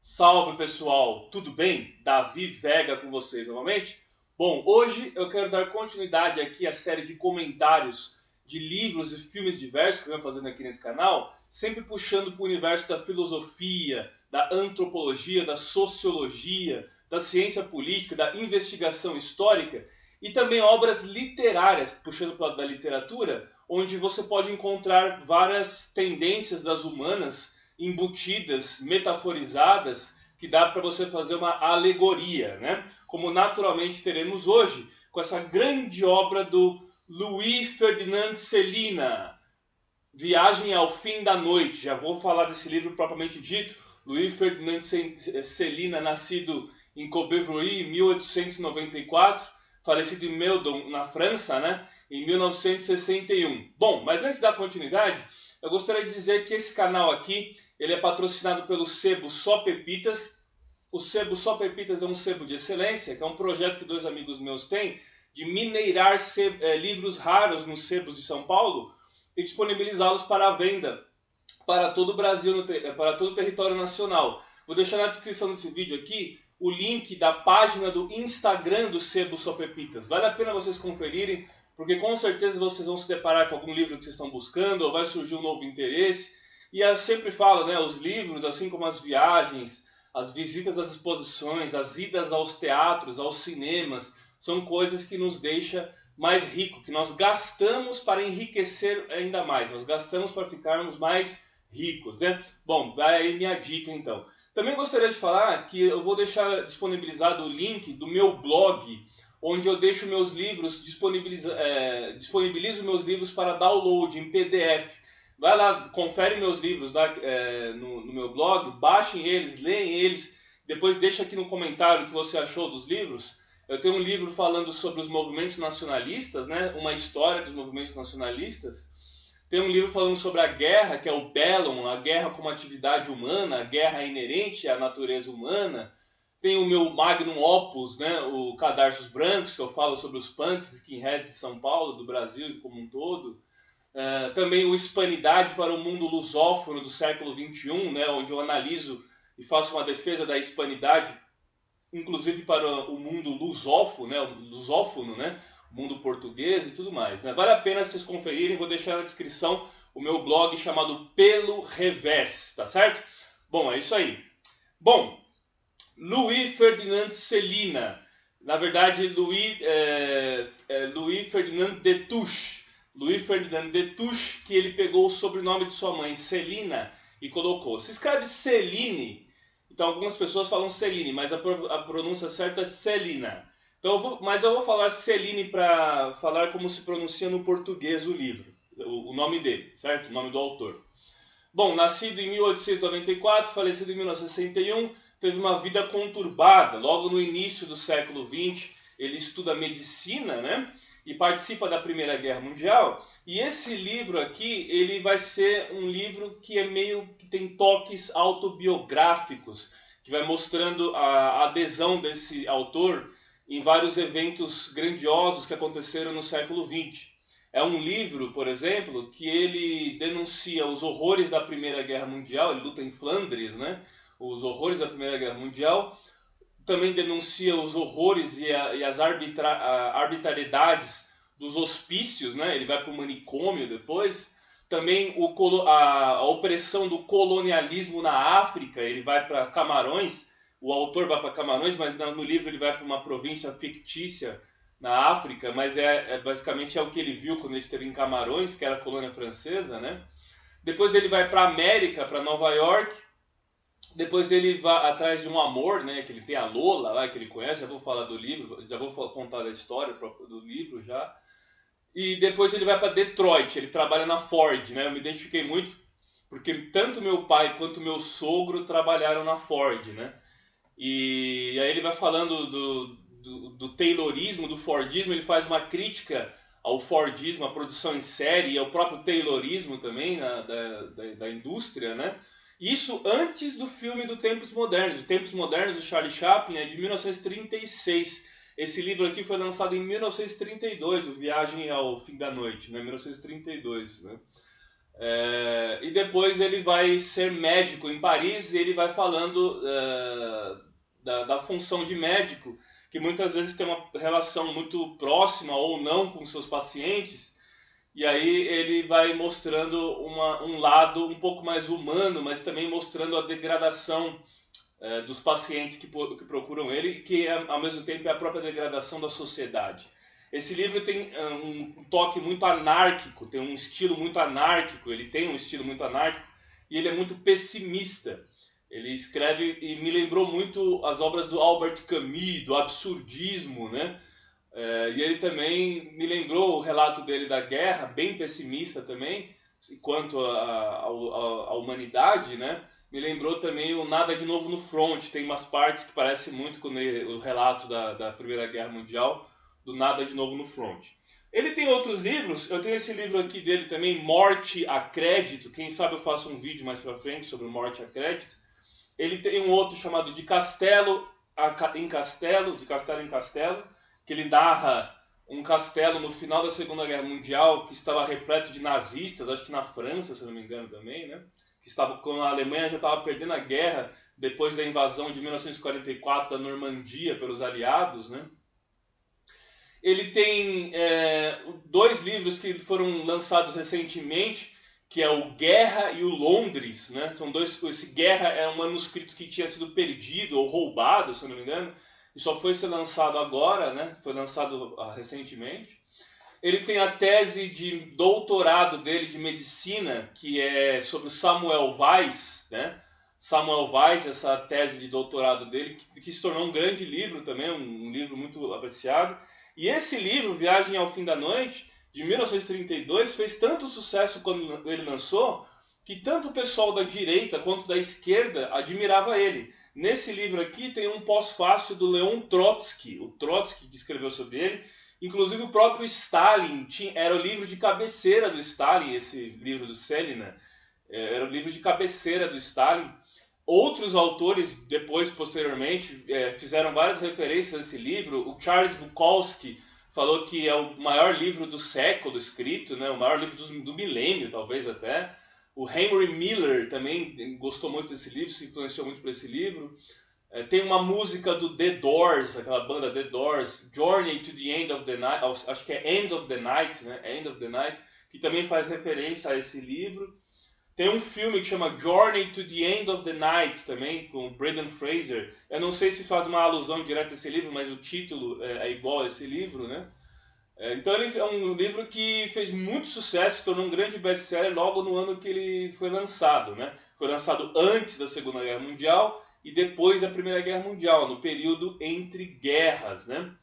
Salve pessoal, tudo bem? Davi Vega com vocês novamente. Bom, hoje eu quero dar continuidade aqui à série de comentários de livros e filmes diversos que eu venho fazendo aqui nesse canal, sempre puxando para o universo da filosofia, da antropologia, da sociologia, da ciência política, da investigação histórica e também obras literárias, puxando para o lado da literatura, onde você pode encontrar várias tendências das humanas embutidas, metaforizadas, que dá para você fazer uma alegoria, né? Como naturalmente teremos hoje com essa grande obra do Louis Ferdinand Céline, Viagem ao Fim da Noite. Já vou falar desse livro propriamente dito. Louis Ferdinand Céline, nascido em Courbevoie em 1894, falecido em Meudon, na França, né, em 1961. Bom, mas antes da continuidade, eu gostaria de dizer que esse canal aqui ele é patrocinado pelo sebo Só Pepitas. O sebo Só Pepitas é um sebo de excelência, que é um projeto que dois amigos meus têm de mineirar livros raros nos sebos de São Paulo e disponibilizá-los para a venda para todo o Brasil, para todo o território nacional. Vou deixar na descrição desse vídeo aqui o link da página do Instagram do Sebo Só Pepitas. Vale a pena vocês conferirem, porque com certeza vocês vão se deparar com algum livro que vocês estão buscando, ou vai surgir um novo interesse. E eu sempre falo, né, os livros, assim como as viagens, as visitas às exposições, as idas aos teatros, aos cinemas, são coisas que nos deixam mais rico, que nós gastamos para enriquecer ainda mais, nós gastamos para ficarmos mais ricos, né? Bom, vai aí minha dica então. Também gostaria de falar que eu vou deixar disponibilizado o link do meu blog, onde eu deixo meus livros, disponibilizo meus livros para download em PDF. Vai lá, confere meus livros lá, no meu blog, baixem eles, leem eles, depois deixa aqui no comentário o que você achou dos livros. Eu tenho um livro falando sobre os movimentos nacionalistas, né? Uma história dos movimentos nacionalistas. Tem um livro falando sobre a guerra, que é o Bellum, a guerra como atividade humana, a guerra inerente à natureza humana. Tem o meu magnum opus, né? O Cadarços Brancos, que eu falo sobre os punks e skinheads de São Paulo, do Brasil como um todo. Também o Hispanidade para o Mundo Lusófono do século XXI, né? Onde eu analiso e faço uma defesa da hispanidade, inclusive para o mundo lusófono, né? O mundo português e tudo mais, né? Vale a pena vocês conferirem, vou deixar na descrição o meu blog chamado Pelo Revés, tá certo? Bom, é isso aí. Bom, Louis Ferdinand Céline, na verdade Louis Ferdinand Destouches, Louis Ferdinand Destouches, que ele pegou o sobrenome de sua mãe, Celina, e colocou. Se escreve Celine. Então algumas pessoas falam Celine, mas a pronúncia certa é Celina. Então mas eu vou falar Celine para falar como se pronuncia no português o livro, o nome dele, certo? O nome do autor. Bom, nascido em 1894, falecido em 1961, teve uma vida conturbada. Logo no início do século XX, ele estuda medicina, né? E participa da Primeira Guerra Mundial. E esse livro aqui, ele vai ser um livro que é meio que tem toques autobiográficos, que vai mostrando a adesão desse autor em vários eventos grandiosos que aconteceram no século XX. É um livro, por exemplo, que ele denuncia os horrores da Primeira Guerra Mundial, ele luta em Flandres, né? Os horrores da Primeira Guerra Mundial. Também denuncia os horrores e as arbitrariedades dos hospícios, né? Ele vai para o manicômio depois. Também a opressão do colonialismo na África, ele vai para Camarões. O autor vai para Camarões, mas no livro ele vai para uma província fictícia na África, mas basicamente é o que ele viu quando ele esteve em Camarões, que era a colônia francesa, né? Depois ele vai para a América, para Nova York. Depois ele vai atrás de um amor, né? Que ele tem a Lola lá, que ele conhece. Já vou falar do livro, já vou contar da história do livro já. E depois ele vai para Detroit, ele trabalha na Ford, né? Eu me identifiquei muito, porque tanto meu pai quanto meu sogro trabalharam na Ford, né? E aí ele vai falando do Taylorismo, do Fordismo, ele faz uma crítica ao Fordismo, à produção em série e ao próprio Taylorismo também, da indústria, né? Isso antes do filme do Tempos Modernos. O Tempos Modernos, do Charlie Chaplin, é de 1936. Esse livro aqui foi lançado em 1932, o Viagem ao Fim da Noite, né? 1932, né? E depois ele vai ser médico em Paris e ele vai falando da função de médico, que muitas vezes tem uma relação muito próxima ou não com seus pacientes, e aí ele vai mostrando um lado um pouco mais humano, mas também mostrando a degradação dos pacientes que procuram ele, que ao mesmo tempo é a própria degradação da sociedade. Esse livro tem um toque muito anárquico, tem um estilo muito anárquico, ele tem um estilo muito anárquico e ele é muito pessimista. Ele escreve e me lembrou muito as obras do Albert Camus, do absurdismo, né? E ele também me lembrou o relato dele da guerra, bem pessimista também, quanto à humanidade, né? Me lembrou também o Nada de Novo no Front, tem umas partes que parecem muito com o relato da Primeira Guerra Mundial, do Nada de Novo no Front. Ele tem outros livros, eu tenho esse livro aqui dele também, Morte a Crédito, quem sabe eu faço um vídeo mais pra frente sobre Morte a Crédito. Ele tem um outro chamado De Castelo em Castelo, que ele narra um castelo no final da Segunda Guerra Mundial que estava repleto de nazistas, acho que na França, se não me engano também, né? Que estava, quando a Alemanha já estava perdendo a guerra depois da invasão de 1944 da Normandia pelos aliados, né? Ele tem dois livros que foram lançados recentemente, que é o Guerra e o Londres, né? São dois. Esse Guerra é um manuscrito que tinha sido perdido ou roubado, se eu não me engano, e só foi ser lançado agora, né? Foi lançado recentemente. Ele tem a tese de doutorado dele de medicina, que é sobre Samuel Weiss, né? Samuel Weiss, essa tese de doutorado dele, que se tornou um grande livro também, um livro muito apreciado. E esse livro, Viagem ao Fim da Noite, de 1932, fez tanto sucesso quando ele lançou, que tanto o pessoal da direita quanto da esquerda admirava ele. Nesse livro aqui tem um pós-fácil do Leon Trotsky, o Trotsky que escreveu sobre ele. Inclusive o próprio Stalin, era o livro de cabeceira do Stalin, esse livro do Selina, era o livro de cabeceira do Stalin. Outros autores, depois, posteriormente, fizeram várias referências a esse livro. O Charles Bukowski falou que é o maior livro do século escrito, né? O maior livro do milênio, talvez até. O Henry Miller também gostou muito desse livro, se influenciou muito por esse livro. Tem uma música do The Doors, aquela banda The Doors, Journey to the End of the Night, acho que é End of the Night, né? End of the Night, que também faz referência a esse livro. Tem um filme que chama Journey to the End of the Night também, com o Brendan Fraser. Eu não sei se faz uma alusão direta a esse livro, mas o título é igual a esse livro, né? Então ele é um livro que fez muito sucesso, se tornou um grande best-seller logo no ano que ele foi lançado, né? Foi lançado antes da Segunda Guerra Mundial e depois da Primeira Guerra Mundial, no período entre guerras, né?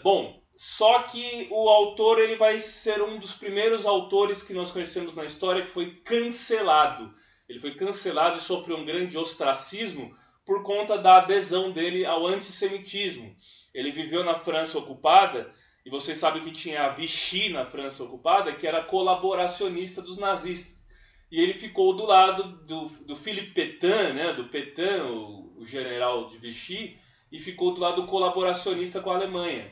Bom, só que o autor ele vai ser um dos primeiros autores que nós conhecemos na história que foi cancelado. Ele foi cancelado e sofreu um grande ostracismo por conta da adesão dele ao antissemitismo. Ele viveu na França ocupada, e vocês sabem que tinha a Vichy na França ocupada, que era colaboracionista dos nazistas. E ele ficou do lado do Philippe Pétain, né, do Pétain, o general de Vichy, e ficou do lado colaboracionista com a Alemanha,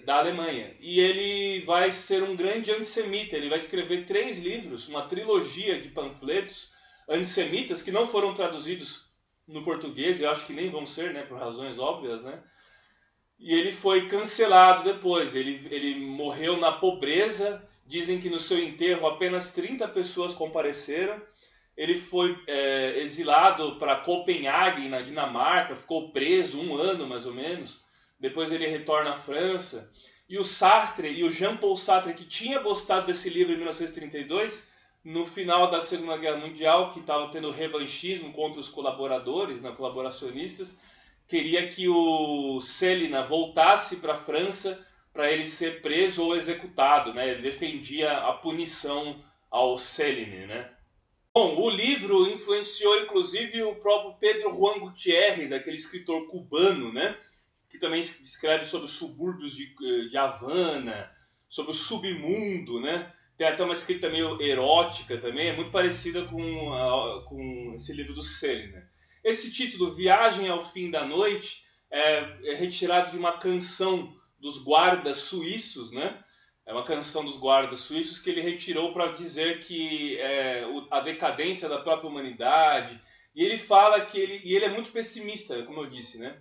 da Alemanha. E ele vai ser um grande antissemita, ele vai escrever 3 livros, uma trilogia de panfletos antissemitas que não foram traduzidos no português, eu acho que nem vão ser, né, por razões óbvias, né? E ele foi cancelado depois, ele morreu na pobreza, dizem que no seu enterro apenas 30 pessoas compareceram. Ele foi exilado para Copenhague, na Dinamarca, ficou preso 1 ano mais ou menos. Depois ele retorna à França. E o Sartre, e o Jean-Paul Sartre, que tinha gostado desse livro em 1932, no final da Segunda Guerra Mundial, que estava tendo revanchismo contra os colaboradores, né, colaboracionistas, queria que o Selina voltasse para a França para ele ser preso ou executado, né? Ele defendia a punição ao Céline, né? Bom, o livro influenciou inclusive o próprio Pedro Juan Gutiérrez, aquele escritor cubano, né? Que também escreve sobre os subúrbios de Havana, sobre o submundo, né? Tem até uma escrita meio erótica também, é muito parecida com esse livro do Céline. Esse título, Viagem ao Fim da Noite, é retirado de uma canção dos guardas suíços, né? É uma canção dos guardas suíços que ele retirou para dizer que a decadência da própria humanidade. E ele fala que ele é muito pessimista, como eu disse, né?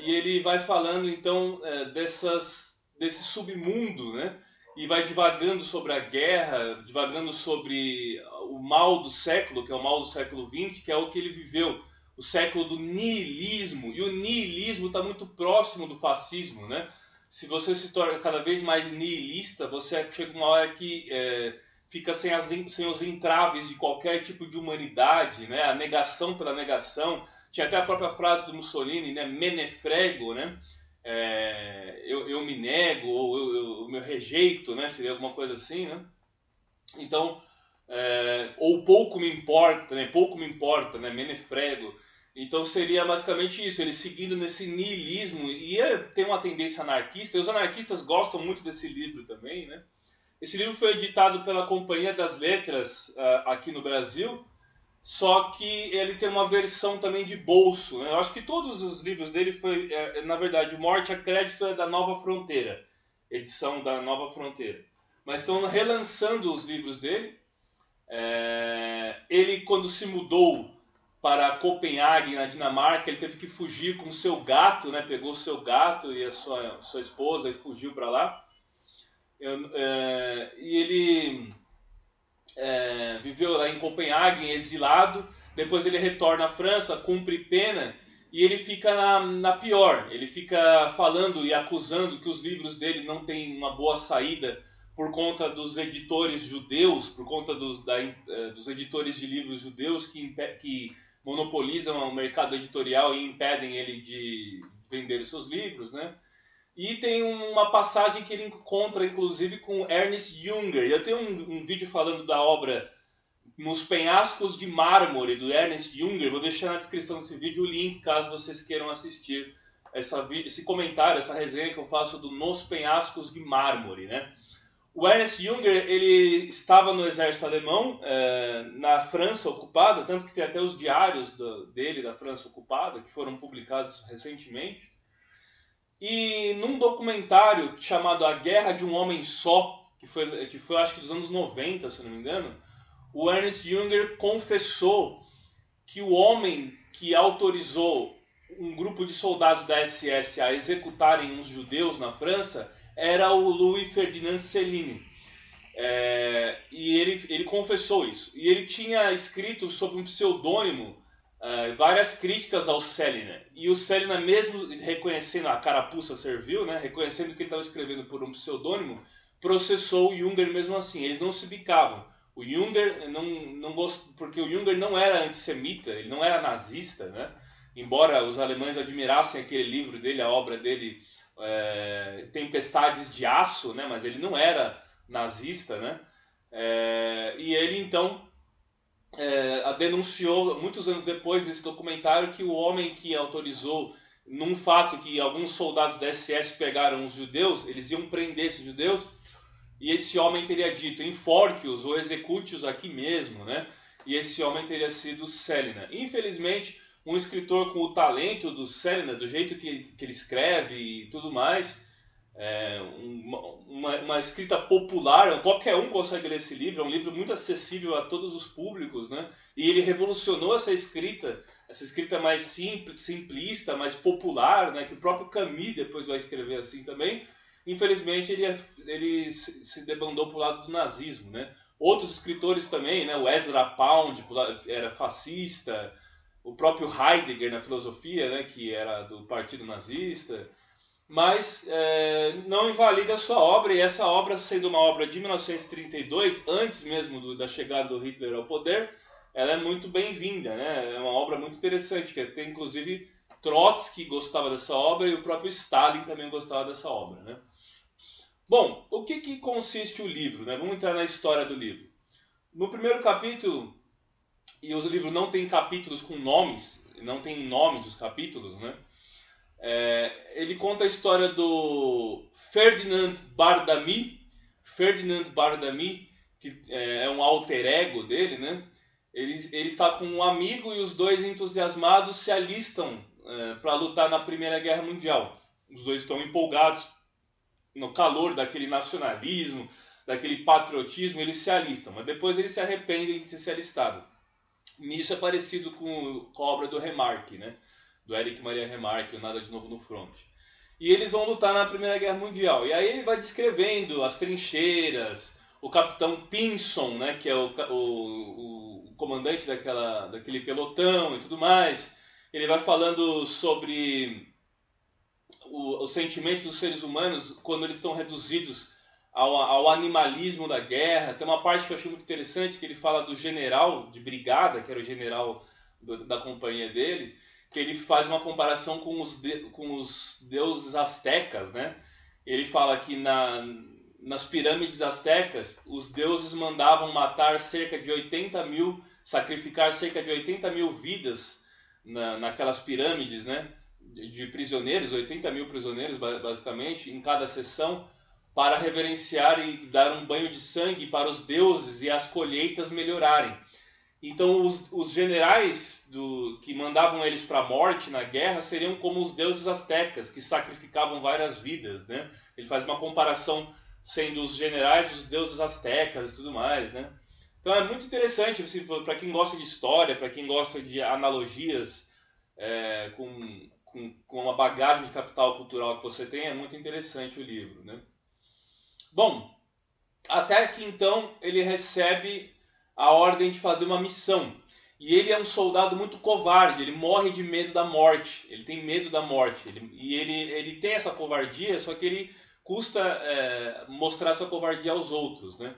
E ele vai falando então desse submundo, né? E vai divagando sobre a guerra, divagando sobre o mal do século, que é o mal do século XX, que é o que ele viveu, o século do niilismo. E o niilismo está muito próximo do fascismo, né? Se você se torna cada vez mais niilista, você chega uma hora que fica sem os entraves de qualquer tipo de humanidade, né? A negação pela negação. Tinha até a própria frase do Mussolini, né? Me ne frego, né? Eu me nego, ou eu me rejeito, né? Seria alguma coisa assim, né? Então, ou pouco me importa, né? Pouco me importa, né? Me ne frego. Então seria basicamente isso, ele seguindo nesse niilismo, e tem uma tendência anarquista, e os anarquistas gostam muito desse livro também, né? Esse livro foi editado pela Companhia das Letras aqui no Brasil, só que ele tem uma versão também de bolso, né? Eu acho que todos os livros dele foi, na verdade, Morte a Crédito é da Nova Fronteira, edição da Nova Fronteira. Mas estão relançando os livros dele. Ele, quando se mudou para Copenhague, na Dinamarca, ele teve que fugir com o seu gato, né? Pegou o seu gato e a sua esposa e fugiu para lá. E ele viveu lá em Copenhague, exilado. Depois ele retorna à França, cumpre pena e ele fica na pior. Ele fica falando e acusando que os livros dele não têm uma boa saída por conta dos editores judeus, por conta dos editores de livros judeus que monopolizam o mercado editorial e impedem ele de vender os seus livros, né? E tem uma passagem que ele encontra, inclusive, com Ernest Junger. Eu tenho um vídeo falando da obra Nos Penhascos de Mármore, do Ernest Junger. Vou deixar na descrição desse vídeo o link, caso vocês queiram assistir esse comentário, essa resenha que eu faço do Nos Penhascos de Mármore, né? O Ernest Junger, ele estava no exército alemão, na França ocupada, tanto que tem até os diários dele da França ocupada, que foram publicados recentemente. E num documentário chamado A Guerra de um Homem Só, que foi acho que dos anos 90, se não me engano, o Ernest Junger confessou que o homem que autorizou um grupo de soldados da SS a executarem uns judeus na França era o Louis Ferdinand Céline. E ele confessou isso. E ele tinha escrito sob um pseudônimo várias críticas ao Céline. E o Céline, mesmo reconhecendo, a carapuça serviu, né, reconhecendo que ele estava escrevendo por um pseudônimo, processou o Junger mesmo assim. Eles não se bicavam. O Junger não gostou, porque o Junger não era antissemita, ele não era nazista, né? Embora os alemães admirassem aquele livro dele, a obra dele, Tempestades de Aço, né? Mas ele não era nazista, né? E ele então denunciou, muitos anos depois desse documentário, que o homem que autorizou, num fato que alguns soldados da SS pegaram os judeus, eles iam prender esses judeus, e esse homem teria dito, enforque-os ou execute-os aqui mesmo, né? E esse homem teria sido Céline. Infelizmente, um escritor com o talento do Céline, do jeito que ele escreve e tudo mais, uma escrita popular, qualquer um consegue ler esse livro, é um livro muito acessível a todos os públicos, né? E ele revolucionou essa escrita mais simples, simplista, mais popular, né? Que o próprio Camus depois vai escrever assim também. Infelizmente ele se debandou para o lado do nazismo, né? Outros escritores também, né? O Ezra Pound era fascista, o próprio Heidegger na filosofia, né? Que era do partido nazista, mas não invalida a sua obra, e essa obra, sendo uma obra de 1932, antes mesmo da chegada do Hitler ao poder, ela é muito bem-vinda, né? É uma obra muito interessante, que tem inclusive Trotsky gostava dessa obra e o próprio Stalin também gostava dessa obra, né? Bom, o que consiste o livro, né? Vamos entrar na história do livro. No primeiro capítulo, e os livros não têm capítulos com nomes, não tem nomes os capítulos, né? Ele conta a história do Ferdinand Bardami. Ferdinand Bardami, que é um alter ego dele, né? Ele está com um amigo e os dois entusiasmados se alistam para lutar na Primeira Guerra Mundial. Os dois estão empolgados no calor daquele nacionalismo, daquele patriotismo, eles se alistam, mas depois eles se arrependem de ter se alistado. Nisso é parecido com a obra do Remarque, né? Do Éric Maria Remarque, o Nada de Novo no Front. E eles vão lutar na Primeira Guerra Mundial. E aí ele vai descrevendo as trincheiras, o capitão Pinson, né, que é o comandante daquele pelotão e tudo mais. Ele vai falando sobre os sentimentos dos seres humanos quando eles estão reduzidos ao animalismo da guerra. Tem uma parte que eu achei muito interessante, que ele fala do general de brigada, que era o general da companhia dele, que ele faz uma comparação com os deuses astecas, né? Ele fala que nas pirâmides astecas, os deuses mandavam matar cerca de 80 mil, sacrificar cerca de 80 mil vidas naquelas pirâmides, né? De prisioneiros, 80 mil prisioneiros basicamente, em cada sessão, para reverenciar e dar um banho de sangue para os deuses e as colheitas melhorarem. Então os generais que mandavam eles para a morte na guerra seriam como os deuses astecas, que sacrificavam várias vidas, né? Ele faz uma comparação sendo os generais dos deuses astecas e tudo mais, né? Então é muito interessante, assim, para quem gosta de história, para quem gosta de analogias com uma bagagem de capital cultural que você tem, é muito interessante o livro, né? Bom, até que então ele recebe a ordem de fazer uma missão. E ele é um soldado muito covarde, ele morre de medo da morte, ele tem medo da morte. Ele tem essa covardia, só que ele custa mostrar essa covardia aos outros, né?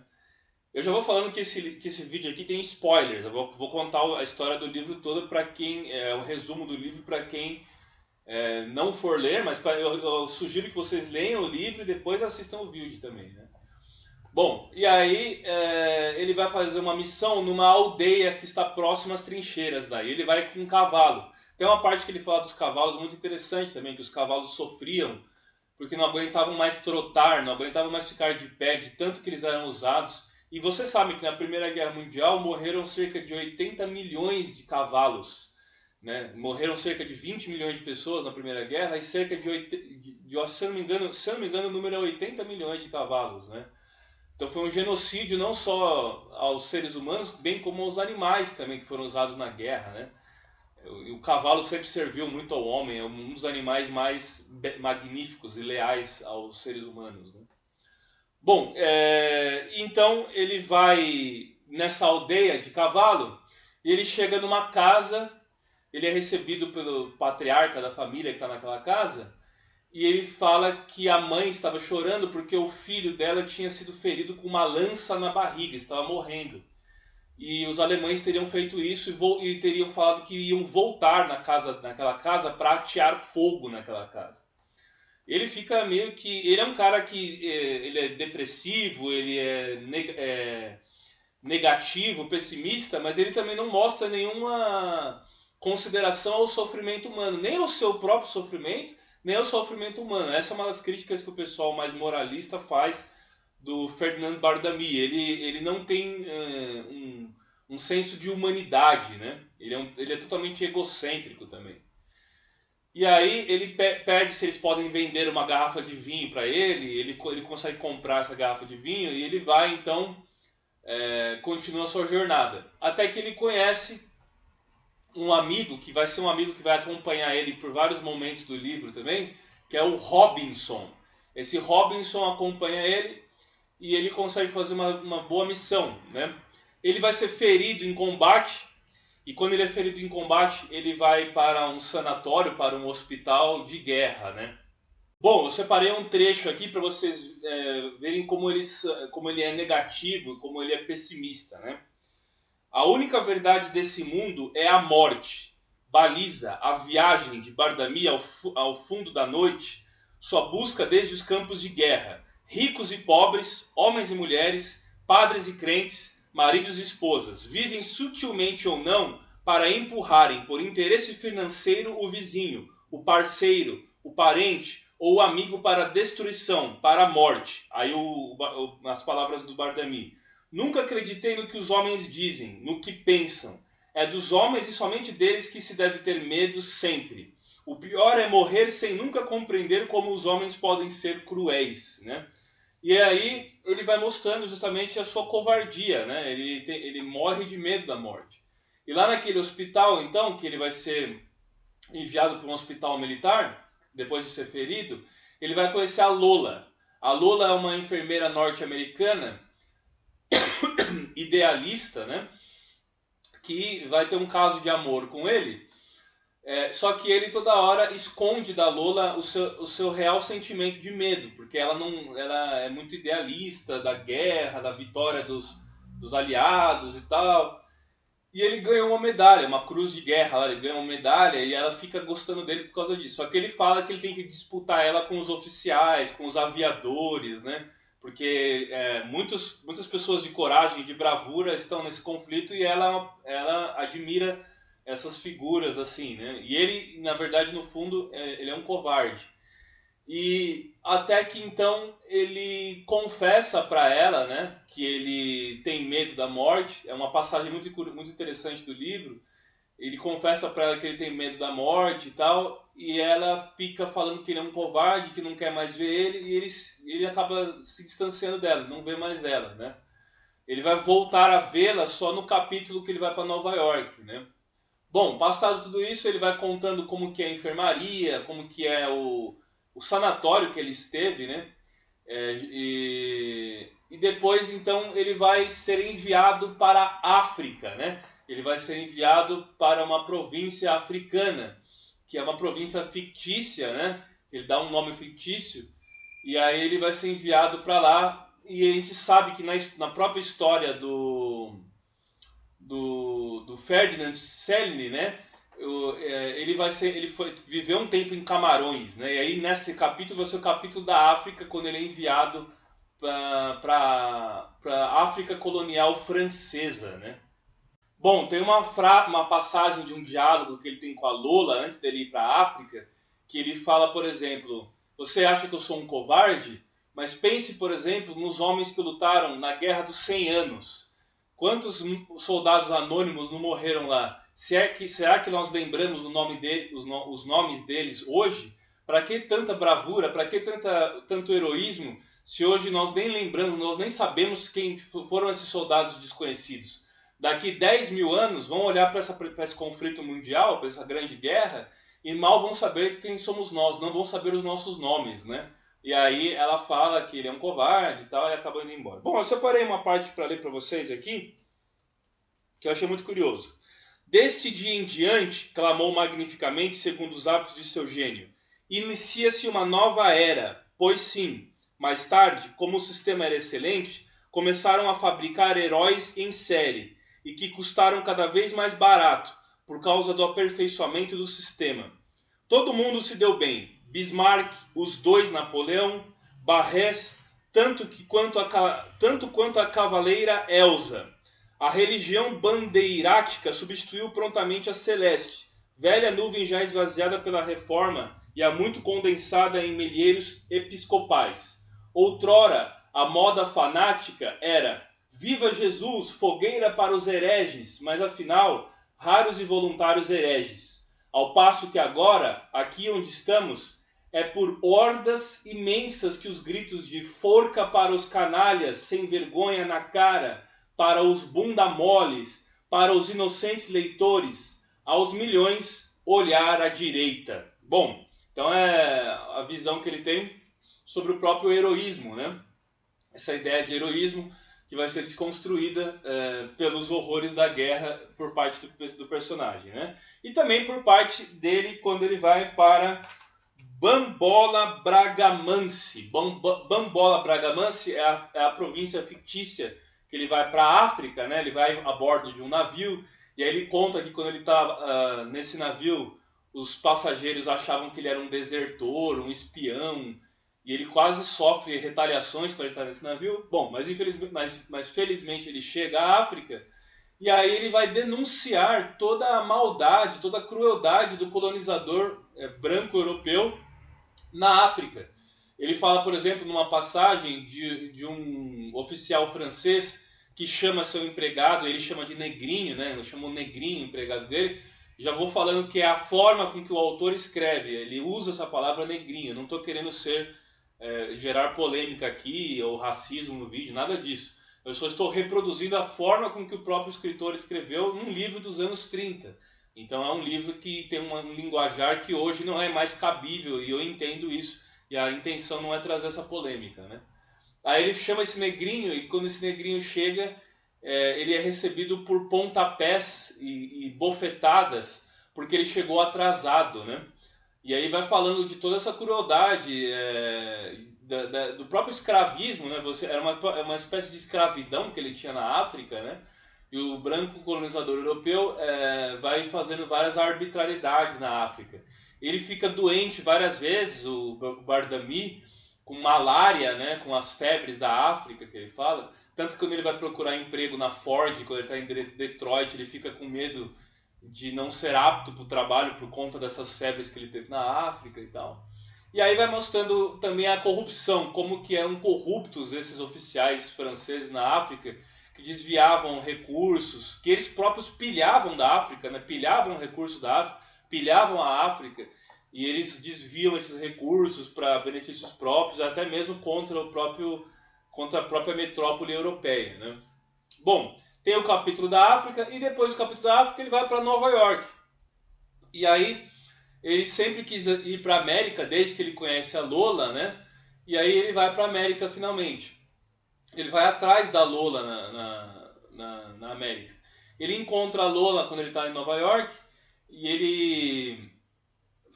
Eu já vou falando que esse vídeo aqui tem spoilers, eu vou contar a história do livro todo para quem, o resumo do livro para quem não for ler, mas eu sugiro que vocês leiam o livro e depois assistam o vídeo também, né? Bom, e aí ele vai fazer uma missão numa aldeia que está próxima às trincheiras daí. Ele vai com um cavalo. Tem uma parte que ele fala dos cavalos muito interessante também, que os cavalos sofriam porque não aguentavam mais trotar, não aguentavam mais ficar de pé, de tanto que eles eram usados. E você sabe que na Primeira Guerra Mundial morreram cerca de 80 milhões de cavalos, né? Morreram cerca de 20 milhões de pessoas na Primeira Guerra e cerca se eu não me engano, o número é 80 milhões de cavalos, né? Então foi um genocídio não só aos seres humanos, bem como aos animais também que foram usados na guerra, né? O cavalo sempre serviu muito ao homem, é um dos animais mais magníficos e leais aos seres humanos, né? Bom, então ele vai nessa aldeia de cavalo e ele chega numa casa, ele é recebido pelo patriarca da família que está naquela casa. E ele fala que a mãe estava chorando porque o filho dela tinha sido ferido com uma lança na barriga, estava morrendo. E os alemães teriam feito isso e teriam falado que iam voltar naquela casa para atear fogo naquela casa. Ele fica meio que... Ele é um cara que ele é depressivo, ele é negativo, pessimista, mas ele também não mostra nenhuma consideração ao sofrimento humano, nem ao seu próprio sofrimento, nem ao sofrimento humano. Essa é uma das críticas que o pessoal mais moralista faz do Ferdinand Bardamy. Ele não tem um senso de humanidade, né? Ele é totalmente egocêntrico também. E aí ele pede se eles podem vender uma garrafa de vinho para ele consegue comprar essa garrafa de vinho e ele vai então, continua a sua jornada. Até que ele conhece um amigo, que vai ser um amigo que vai acompanhar ele por vários momentos do livro também, que é o Robinson. Esse Robinson acompanha ele e ele consegue fazer uma boa missão, né? Ele vai ser ferido em combate e quando ele é ferido em combate ele vai para um sanatório, para um hospital de guerra, né? Bom, eu separei um trecho aqui para vocês verem como ele é negativo, como ele é pessimista, né? A única verdade desse mundo é a morte. Baliza a viagem de Bardamy ao fundo da noite, sua busca desde os campos de guerra. Ricos e pobres, homens e mulheres, padres e crentes, maridos e esposas, vivem sutilmente ou não para empurrarem por interesse financeiro o vizinho, o parceiro, o parente ou o amigo para a destruição, para a morte. Aí as palavras do Bardamy. Nunca acreditei no que os homens dizem, no que pensam. É dos homens e somente deles que se deve ter medo sempre. O pior é morrer sem nunca compreender como os homens podem ser cruéis, né? E aí ele vai mostrando justamente a sua covardia, né? Ele morre de medo da morte. E lá naquele hospital, então, que ele vai ser enviado para um hospital militar, depois de ser ferido, ele vai conhecer a Lola. A Lola é uma enfermeira norte-americana, idealista, né? Que vai ter um caso de amor com ele. Só que ele toda hora esconde da Lola o seu real sentimento de medo, porque ela é muito idealista da guerra, da vitória dos aliados e tal. E ele ganhou uma medalha, uma cruz de guerra, ele ganhou uma medalha e ela fica gostando dele por causa disso. Só que ele fala que ele tem que disputar ela com os oficiais, com os aviadores, né? Porque muitas pessoas de coragem, de bravura estão nesse conflito e ela admira essas figuras assim, né? E ele, na verdade, no fundo, ele é um covarde. E até que então ele confessa para ela, né, que ele tem medo da morte. É uma passagem muito interessante do livro. Ele confessa para ela que ele tem medo da morte e tal, e ela fica falando que ele é um covarde, que não quer mais ver ele, e ele acaba se distanciando dela, não vê mais ela, né? Ele vai voltar a vê-la só no capítulo que ele vai para Nova York, né? Bom, passado tudo isso, ele vai contando como que é a enfermaria, como que é o sanatório que ele esteve, né? E depois, então, ele vai ser enviado para a África, né? Ele vai ser enviado para uma província africana, que é uma província fictícia, né? Ele dá um nome fictício, e aí ele vai ser enviado para lá, e a gente sabe que na própria história do Ferdinand Selny, né? Viveu um tempo em Camarões, né? E aí nesse capítulo vai ser o capítulo da África, quando ele é enviado para a África colonial francesa, né? Bom, tem uma passagem de um diálogo que ele tem com a Lola antes dele ir para a África, que ele fala, por exemplo, você acha que eu sou um covarde? Mas pense, por exemplo, nos homens que lutaram na Guerra dos 100 Anos. Quantos soldados anônimos não morreram lá? Será que nós lembramos os nomes deles hoje? Para que tanta bravura? Para que tanto heroísmo? Se hoje nós nem lembramos, nós nem sabemos quem foram esses soldados desconhecidos. Daqui 10 mil anos vão olhar para esse conflito mundial, para essa grande guerra, e mal vão saber quem somos nós, não vão saber os nossos nomes, né? E aí ela fala que ele é um covarde e tal, e acaba indo embora. Bom, eu separei uma parte para ler para vocês aqui, que eu achei muito curioso. Deste dia em diante, clamou magnificamente segundo os hábitos de seu gênio. Inicia-se uma nova era, pois sim, mais tarde, como o sistema era excelente, começaram a fabricar heróis em série, e que custaram cada vez mais barato, por causa do aperfeiçoamento do sistema. Todo mundo se deu bem. Bismarck, os dois Napoleão, Barrés, tanto quanto a cavaleira Elsa. A religião bandeirática substituiu prontamente a celeste, velha nuvem já esvaziada pela reforma e há muito condensada em milheiros episcopais. Outrora, a moda fanática era viva Jesus, fogueira para os hereges, mas afinal, raros e voluntários hereges. Ao passo que agora, aqui onde estamos, é por hordas imensas que os gritos de forca para os canalhas sem vergonha na cara, para os bunda-moles, para os inocentes leitores, aos milhões olhar à direita. Bom, então é a visão que ele tem sobre o próprio heroísmo, né? Essa ideia de heroísmo que vai ser desconstruída pelos horrores da guerra por parte do personagem, né? E também por parte dele quando ele vai para Bambola Bragamanse. Bambola Bragamanse é a província fictícia que ele vai para a África, né? Ele vai a bordo de um navio e aí ele conta que quando ele está nesse navio, os passageiros achavam que ele era um desertor, um espião, e ele quase sofre retaliações quando ele está nesse navio. Bom, mas felizmente ele chega à África e aí ele vai denunciar toda a maldade, toda a crueldade do colonizador branco europeu na África. Ele fala, por exemplo, numa passagem de um oficial francês que chama seu empregado, ele chama de negrinho, né? Ele chama o negrinho, o empregado dele, Já vou falando que é a forma com que o autor escreve. Ele usa essa palavra negrinho. Não estou querendo gerar polêmica aqui ou racismo no vídeo, nada disso. Eu só estou reproduzindo a forma com que o próprio escritor escreveu num livro dos anos 30. Então é um livro que tem um linguajar que hoje não é mais cabível, e eu entendo isso. E a intenção não é trazer essa polêmica, né? Aí ele chama esse negrinho, e quando esse negrinho chega, ele é recebido por pontapés e bofetadas, porque ele chegou atrasado, né? E aí vai falando de toda essa crueldade, do próprio escravismo, né? Era uma espécie de escravidão que ele tinha na África, né? E o branco colonizador europeu vai fazendo várias arbitrariedades na África. Ele fica doente várias vezes, o Bardami, com malária, né? Com as febres da África, que ele fala. Tanto que quando ele vai procurar emprego na Ford, quando ele está em Detroit, ele fica com medo de não ser apto para o trabalho por conta dessas febres que ele teve na África e tal. E aí vai mostrando também a corrupção, como que eram corruptos esses oficiais franceses na África, que desviavam recursos, que eles próprios pilhavam da África, né? Pilhavam recursos da África, pilhavam a África, e eles desviam esses recursos para benefícios próprios, até mesmo contra a própria metrópole europeia, né? Bom, tem o capítulo da África, e depois do capítulo da África ele vai para Nova York. E aí ele sempre quis ir para a América, desde que ele conhece a Lola, né? E aí ele vai para a América finalmente. Ele vai atrás da Lola na América. Ele encontra a Lola quando ele está em Nova York, e ele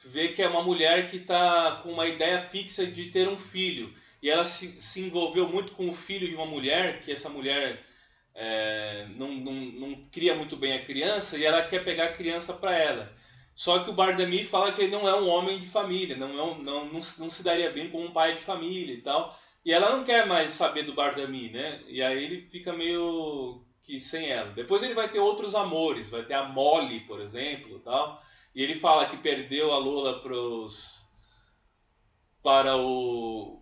vê que é uma mulher que está com uma ideia fixa de ter um filho. E ela se envolveu muito com o filho de uma mulher, que essa mulher não cria muito bem a criança, e ela quer pegar a criança para ela. Só que o Bardami fala que ele não é um homem de família, não se daria bem como um pai de família e tal. E ela não quer mais saber do Bardami, né? E aí ele fica meio que sem ela. Depois ele vai ter outros amores, vai ter a Molly, por exemplo, tal. E ele fala que perdeu a Lola para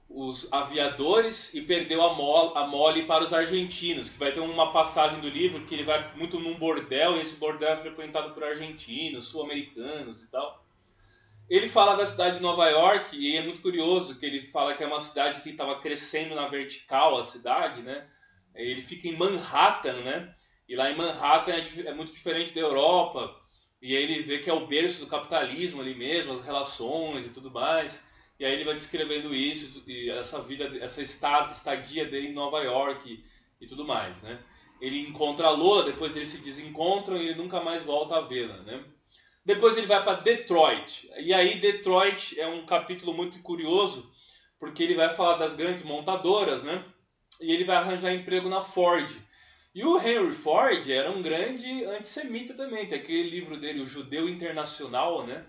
os aviadores, e perdeu a Molly para os argentinos, que vai ter uma passagem do livro que ele vai muito num bordel, e esse bordel é frequentado por argentinos, sul-americanos e tal. Ele fala da cidade de Nova York, e é muito curioso que ele fala que é uma cidade que estava crescendo na vertical, a cidade, né? Ele fica em Manhattan, né? E lá em Manhattan é muito diferente da Europa, e aí ele vê que é o berço do capitalismo ali mesmo, as relações e tudo mais. E aí ele vai descrevendo isso, e essa vida, essa estadia dele em Nova York e tudo mais, né? Ele encontra a Lola, depois eles se desencontram e ele nunca mais volta a vê-la, né? Depois ele vai para Detroit. E aí Detroit é um capítulo muito curioso, porque ele vai falar das grandes montadoras, né? E ele vai arranjar emprego na Ford. E o Henry Ford era um grande antissemita também. Tem aquele livro dele, O Judeu Internacional, né?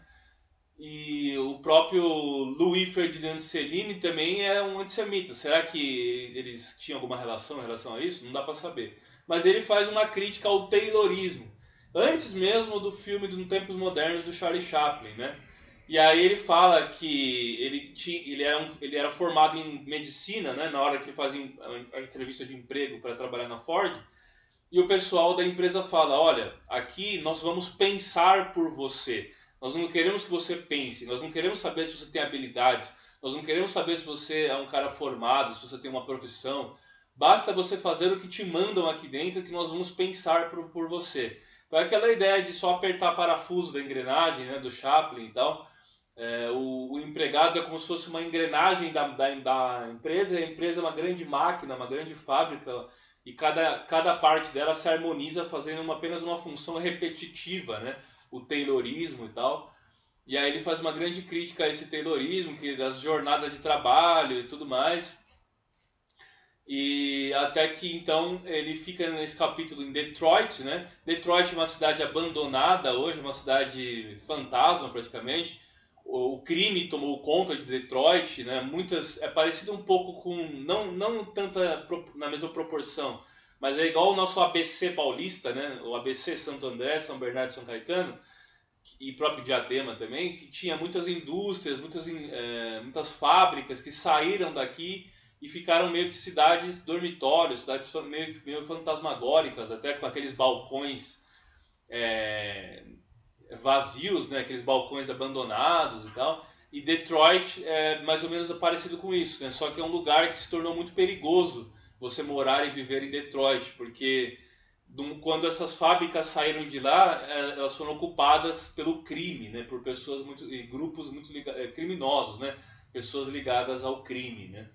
E o próprio Louis Ferdinand Cellini também é um antissemita. Será que eles tinham alguma relação em relação a isso? Não dá para saber. Mas ele faz uma crítica ao Taylorismo, antes mesmo do filme dos Tempos Modernos do Charlie Chaplin, né? E aí ele fala que ele era formado em medicina, né? Na hora que fazia a entrevista de emprego para trabalhar na Ford. E o pessoal da empresa fala, olha, aqui nós vamos pensar por você. Nós não queremos que você pense, nós não queremos saber se você tem habilidades, nós não queremos saber se você é um cara formado, se você tem uma profissão. Basta você fazer o que te mandam aqui dentro, que nós vamos pensar por você. Então é aquela ideia de só apertar parafuso da engrenagem, né, do Chaplin e tal. O empregado é como se fosse uma engrenagem da empresa, e a empresa é uma grande máquina, uma grande fábrica, e cada parte dela se harmoniza fazendo apenas uma função repetitiva, né? O Taylorismo e tal. E aí ele faz uma grande crítica a esse Taylorismo, das jornadas de trabalho e tudo mais. E até que então ele fica nesse capítulo em Detroit, né? Detroit é uma cidade abandonada hoje, uma cidade fantasma praticamente. O crime tomou conta de Detroit, né? É parecido um pouco com, não tanta na mesma proporção, mas é igual o nosso ABC paulista, né? O ABC Santo André, São Bernardo e São Caetano, e próprio Diadema também, que tinha muitas indústrias, muitas fábricas que saíram daqui e ficaram meio que cidades dormitórios, cidades meio fantasmagóricas, até com aqueles balcões vazios, né? Aqueles balcões abandonados e tal. E Detroit é mais ou menos parecido com isso, né? Só que é um lugar que se tornou muito perigoso você morar e viver em Detroit, porque quando essas fábricas saíram de lá, elas foram ocupadas pelo crime, né? Por pessoas muito, e grupos muito criminosos, né? Pessoas ligadas ao crime, né?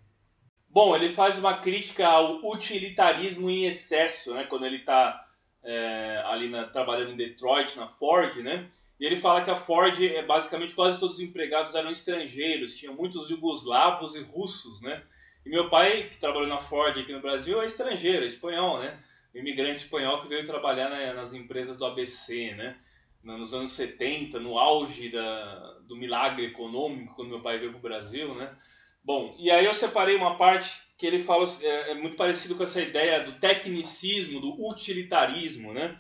Bom, ele faz uma crítica ao utilitarismo em excesso, né? Quando ele está ali trabalhando em Detroit, na Ford, né? E ele fala que a Ford, basicamente, quase todos os empregados eram estrangeiros, tinha muitos jugoslavos e russos, né? E meu pai, que trabalhou na Ford aqui no Brasil, é estrangeiro, é espanhol, né? Um imigrante espanhol que veio trabalhar nas empresas do ABC, né? Nos anos 70, no auge do milagre econômico, quando meu pai veio para o Brasil, né? Bom, e aí eu separei uma parte que ele fala, é muito parecido com essa ideia do tecnicismo, do utilitarismo, né?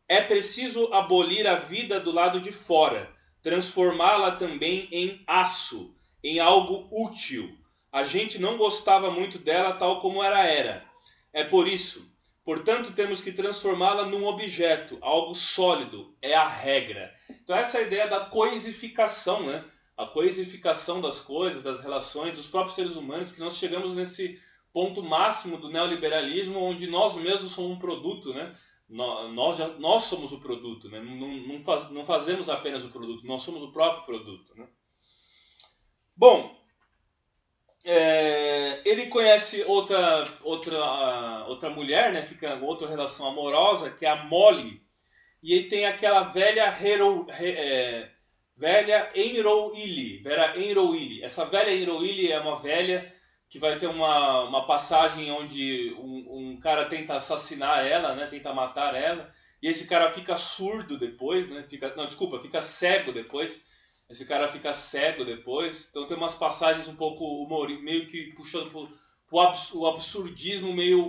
É preciso abolir a vida do lado de fora, transformá-la também em aço, em algo útil. A gente não gostava muito dela tal como ela era. É por isso. Portanto, temos que transformá-la num objeto, algo sólido. É a regra. Então essa é a ideia da coisificação, né? A coisificação das coisas, das relações, dos próprios seres humanos, que nós chegamos nesse ponto máximo do neoliberalismo, onde nós mesmos somos um produto, né? Nós somos o produto, né? Não fazemos apenas o produto, nós somos o próprio produto, né? Bom, ele conhece outra mulher, né? Fica outra relação amorosa, que é a Molly, e ele tem aquela velha Enrouili, Vera Enrouili. Essa velha Enrouili é uma velha que vai ter uma passagem onde um cara tenta assassinar ela, né? Tenta matar ela. E esse cara fica surdo depois, né? Fica cego depois. Esse cara fica cego depois. Então tem umas passagens um pouco meio que puxando o absurdismo meio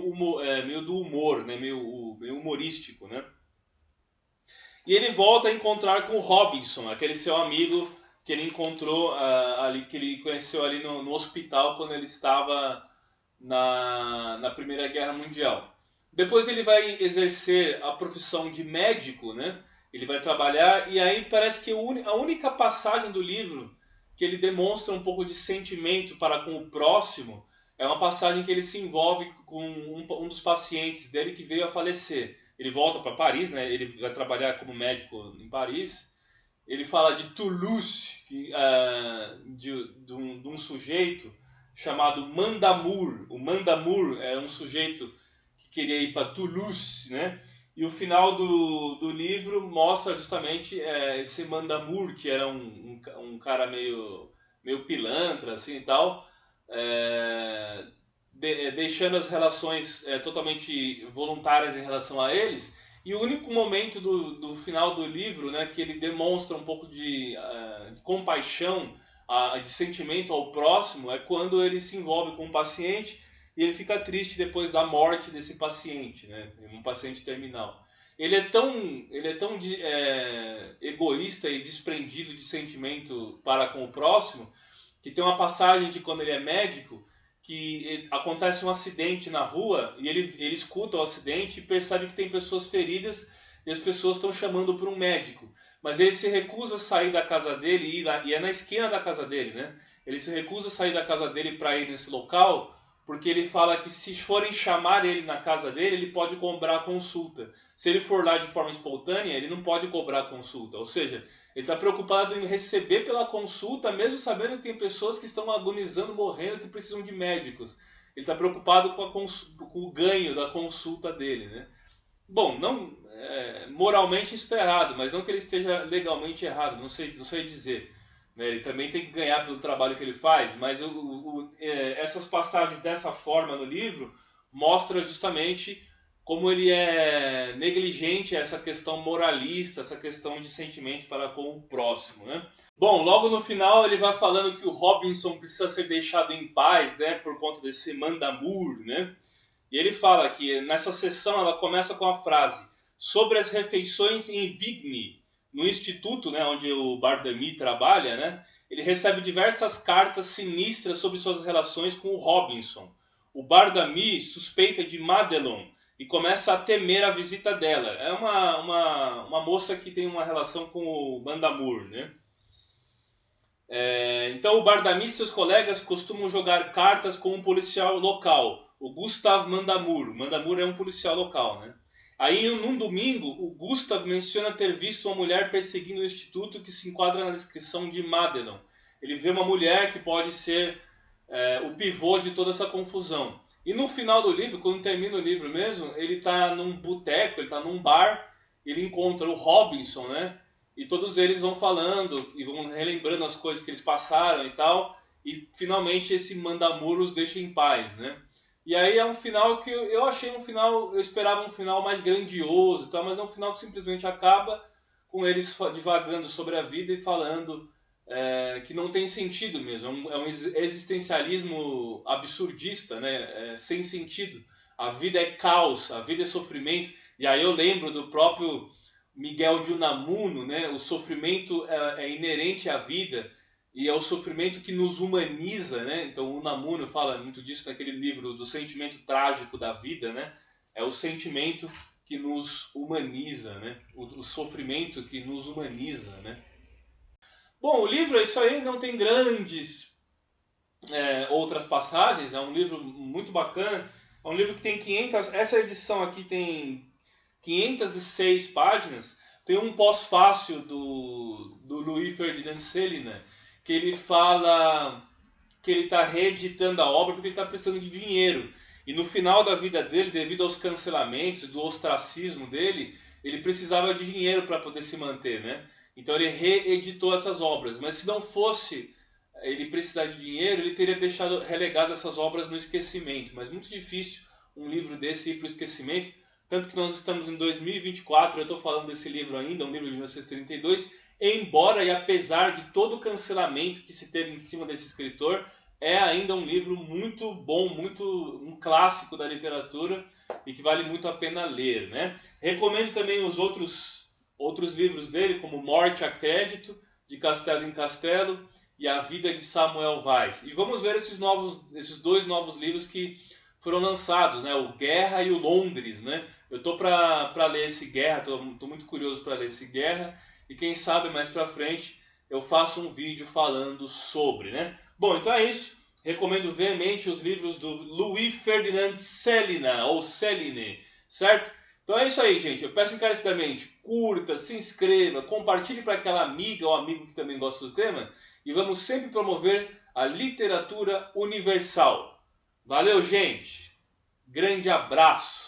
do humor, né? Meio humorístico, né? E ele volta a encontrar com o Robinson, aquele seu amigo que ele encontrou ali, que ele conheceu ali no hospital quando ele estava na Primeira Guerra Mundial. Depois ele vai exercer a profissão de médico, né? Ele vai trabalhar e aí parece que a única passagem do livro que ele demonstra um pouco de sentimento para com o próximo é uma passagem que ele se envolve com um dos pacientes dele que veio a falecer. Ele volta para Paris, né? Ele vai trabalhar como médico em Paris. Ele fala de Toulouse, de um sujeito chamado Mandamour. O Mandamour é um sujeito que queria ir para Toulouse, né? E o final do livro mostra justamente esse Mandamour, que era um cara meio pilantra, assim e tal, deixando as relações totalmente voluntárias em relação a eles. E o único momento do final do livro, né, que ele demonstra um pouco de compaixão, de sentimento ao próximo, é quando ele se envolve com um paciente e ele fica triste depois da morte desse paciente, né, um paciente terminal. Ele é tão egoísta e desprendido de sentimento para com o próximo, que tem uma passagem de quando ele é médico, que acontece um acidente na rua e ele escuta o acidente e percebe que tem pessoas feridas e as pessoas estão chamando por um médico. Mas ele se recusa a sair da casa dele e é na esquina da casa dele, né? Ele se recusa a sair da casa dele para ir nesse local porque ele fala que se forem chamar ele na casa dele, ele pode cobrar a consulta. Se ele for lá de forma espontânea, ele não pode cobrar a consulta. Ou seja, ele está preocupado em receber pela consulta, mesmo sabendo que tem pessoas que estão agonizando, morrendo, que precisam de médicos. Ele está preocupado com o ganho da consulta dele, né? Bom, não, moralmente isso está errado, mas não que ele esteja legalmente errado, não sei dizer. Né? Ele também tem que ganhar pelo trabalho que ele faz, mas essas passagens dessa forma no livro mostra justamente como ele é negligente a essa questão moralista, essa questão de sentimento para com o próximo, né? Bom, logo no final ele vai falando que o Robinson precisa ser deixado em paz, né, por conta desse Mandamour, né? E ele fala que nessa sessão ela começa com a frase sobre as refeições em Vigny, no instituto, né, onde o Bardamy trabalha, né? Ele recebe diversas cartas sinistras sobre suas relações com o Robinson. O Bardamy suspeita de Madelon, e começa a temer a visita dela. É uma moça que tem uma relação com o Mandamur, né? Então o Bardami e seus colegas costumam jogar cartas com um policial local, o Gustav Mandamur. Mandamur é um policial local, né? Aí, num domingo, o Gustav menciona ter visto uma mulher perseguindo o instituto que se enquadra na descrição de Madelon. Ele vê uma mulher que pode ser o pivô de toda essa confusão. E no final do livro, quando termina o livro mesmo, ele está num boteco, ele está num bar, ele encontra o Robinson, né? E todos eles vão falando e vão relembrando as coisas que eles passaram e tal. E finalmente esse Mandamur os deixa em paz, né? E aí é um final que eu achei um final, eu esperava um final mais grandioso e tal, mas é um final que simplesmente acaba com eles divagando sobre a vida e falando que não tem sentido mesmo. É um existencialismo absurdista, né? Sem sentido. A vida é caos, a vida é sofrimento. E aí eu lembro do próprio Miguel de Unamuno, né? O sofrimento é inerente à vida e é o sofrimento que nos humaniza, né? Então o Unamuno fala muito disso naquele livro do sentimento trágico da vida, né? É o sentimento que nos humaniza, né? O sofrimento que nos humaniza, né? Bom, o livro é isso aí, não tem grandes outras passagens, é um livro muito bacana, é um livro que tem 500, essa edição aqui tem 506 páginas, tem um pós-fácil do Louis Ferdinand Céline, que ele fala que ele está reeditando a obra porque ele está precisando de dinheiro. E no final da vida dele, devido aos cancelamentos, do ostracismo dele, ele precisava de dinheiro para poder se manter, né? Então ele reeditou essas obras. Mas se não fosse ele precisar de dinheiro, ele teria deixado relegado essas obras no esquecimento. Mas muito difícil um livro desse ir para o esquecimento. Tanto que nós estamos em 2024, eu estou falando desse livro ainda, um livro de 1932, embora e apesar de todo o cancelamento que se teve em cima desse escritor, é ainda um livro muito bom, um clássico da literatura e que vale muito a pena ler, né? Recomendo também os outros livros dele, como Morte a Crédito, de Castelo em Castelo, e A Vida de Samuel Weiss. E vamos ver esses dois novos livros que foram lançados, né? O Guerra e o Londres, né? Eu tô para ler esse Guerra, tô muito curioso para ler esse Guerra, e quem sabe mais para frente eu faço um vídeo falando sobre, né? Bom, então é isso. Recomendo veemente os livros do Louis Ferdinand Céline, ou Céline, certo? Então é isso aí, gente. Eu peço encarecidamente, curta, se inscreva, compartilhe para aquela amiga ou amigo que também gosta do tema, e vamos sempre promover a literatura universal. Valeu, gente! Grande abraço!